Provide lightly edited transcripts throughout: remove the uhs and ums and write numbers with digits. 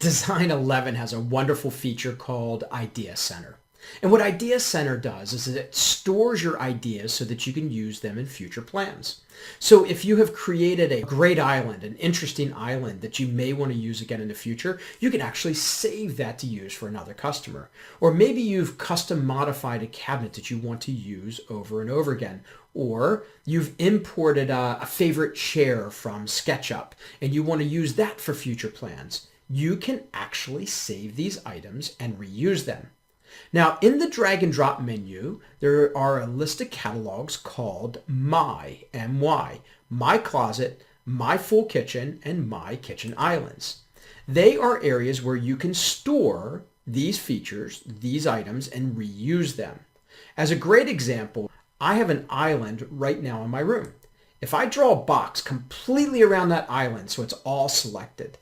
Design 11 has a wonderful feature called Idea Center. And what Idea Center does is that it stores your ideas so that you can use them in future plans. So if you have created a great island, an interesting island that you may want to use again in the future, you can actually save that to use for another customer. Or maybe you've custom modified a cabinet that you want to use over and over again. Or you've imported a favorite chair from SketchUp and you want to use that for future plans. You can actually save these items and reuse them. Now, in the drag and drop menu, there are a list of catalogs called My Closet, My Full Kitchen, and My Kitchen Islands. They are areas where you can store these features, these items, and reuse them. As a great example, I have an island right now in my room. If I draw a box completely around that island so it's all selected,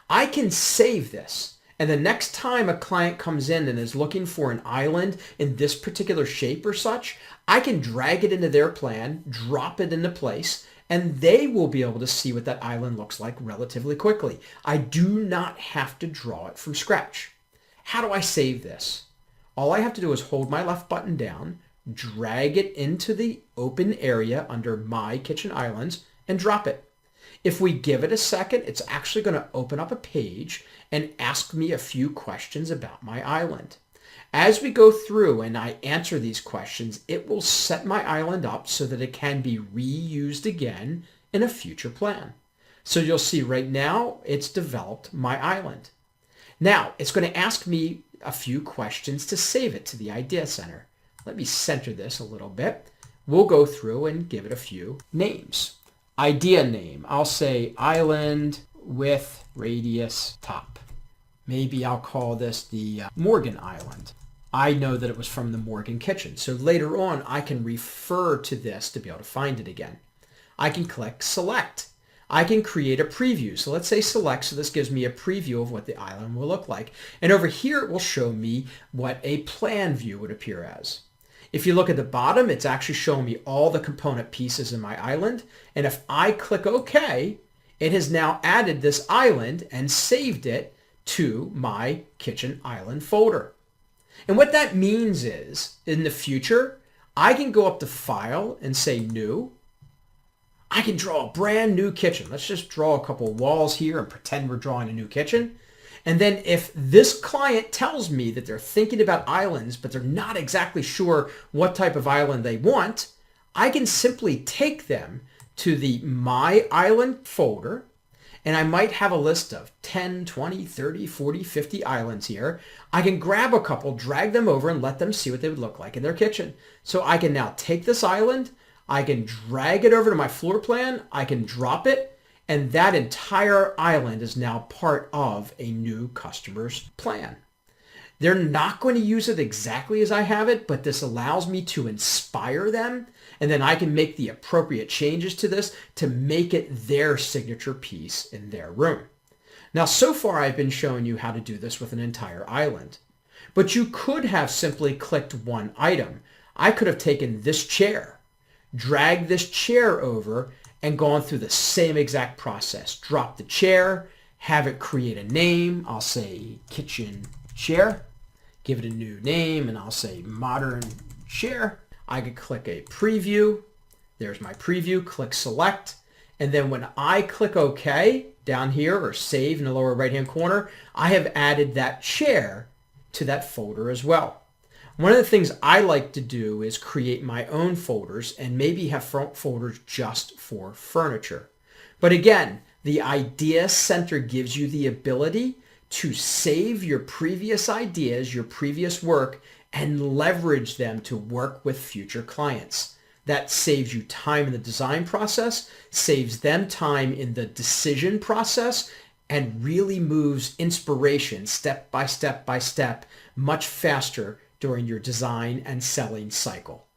I can save this. And the next time a client comes in and is looking for an island in this particular shape or such, I can drag it into their plan, drop it into place, and they will be able to see what that island looks like relatively quickly. I do not have to draw it from scratch. How do I save this? All I have to do is hold my left button down, drag it into the open area under My Kitchen Islands, and drop it. If we give it a second, it's actually going to open up a page and ask me a few questions about my island. As we go through and I answer these questions, it will set my island up so that it can be reused again in a future plan. So you'll see right now it's developed my island. Now it's going to ask me a few questions to save it to the Idea Center. Let me center this a little bit. We'll go through and give it a few names. Idea name, I'll say island with radius top. Maybe I'll call this the Morgan Island. I know that it was from the Morgan kitchen, so later on I can refer to this to be able to find it again. I can click select. I can create a preview. So let's say select, so this gives me a preview of what the island will look like. And over here it will show me what a plan view would appear as. If you look at the bottom, it's actually showing me all the component pieces in my island. And if I click OK, it has now added this island and saved it to my Kitchen Island folder. And what that means is, in the future, I can go up to File and say New. I can draw a brand new kitchen. Let's just draw a couple walls here and pretend we're drawing a new kitchen. And then if this client tells me that they're thinking about islands, but they're not exactly sure what type of island they want, I can simply take them to the My Island folder, and I might have a list of 10, 20, 30, 40, 50 islands here. I can grab a couple, drag them over, and let them see what they would look like in their kitchen. So I can now take this island, I can drag it over to my floor plan, I can drop it, and that entire island is now part of a new customer's plan. They're not going to use it exactly as I have it, but this allows me to inspire them, and then I can make the appropriate changes to this to make it their signature piece in their room. Now, so far I've been showing you how to do this with an entire island, but you could have simply clicked one item. I could have taken this chair, dragged this chair over, and gone through the same exact process. Drop the chair, have it create a name. I'll say kitchen chair. Give it a new name, and I'll say modern chair. I could click a preview. There's my preview. Click select. And then when I click OK down here, or save in the lower right-hand corner, I have added that chair to that folder as well. One of the things I like to do is create my own folders and maybe have folders just for furniture. But again, the Idea Center gives you the ability to save your previous ideas, your previous work, and leverage them to work with future clients. That saves you time in the design process, saves them time in the decision process, and really moves inspiration step by step by step much faster during your design and selling cycle.